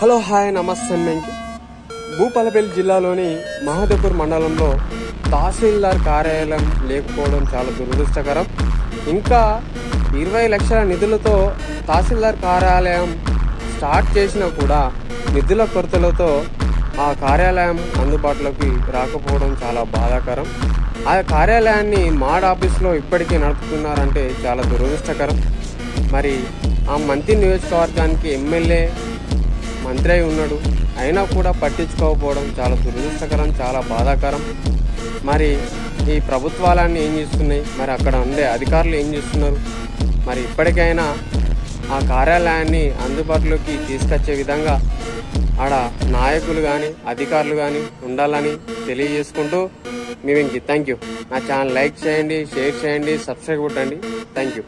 Hello hi నమస్తే అండి. భూపాలపల్లి జిల్లాలోని మహదేవ్పూర్ మండలంలో తహసీల్దార్ కార్యాలయం లేకపోవడం చాలా దురదృష్టకరం. ఇంకా 20 లక్షల నిధులతో తహసీల్దార్ కార్యాలయం స్టార్ట్ చేసినా కూడా నిధుల కొరతలతో ఆ కార్యాలయం అందుబాటులోకి రాకపోవడం చాలా బాధాకరం. ఆ కార్యాలయాన్ని మాడ్ ఆఫీస్లో ఇప్పటికీ నడుపుతున్నారంటే చాలా దురదృష్టకరం. మరి ఆ మంత్రి నియోజకవర్గానికి ఎమ్మెల్యే మంత్రి అయి ఉన్నాడు, అయినా కూడా పట్టించుకోకపోవడం చాలా దురదృష్టకరం, చాలా బాధాకరం. మరి ఈ ప్రభుత్వాలన్నీ ఏం చేస్తున్నాయి, మరి అక్కడ ఉండే అధికారులు ఏం చేస్తున్నారు? మరి ఇప్పటికైనా ఆ కార్యాలయాన్ని అందుబాటులోకి తీసుకొచ్చే విధంగా ఆడ నాయకులు కానీ అధికారులు కానీ ఉండాలని తెలియజేసుకుంటూ మేము థ్యాంక్ యూ. నా ఛానల్ లైక్ చేయండి, షేర్ చేయండి, సబ్స్క్రైబ్ కొట్టండి. Thank you.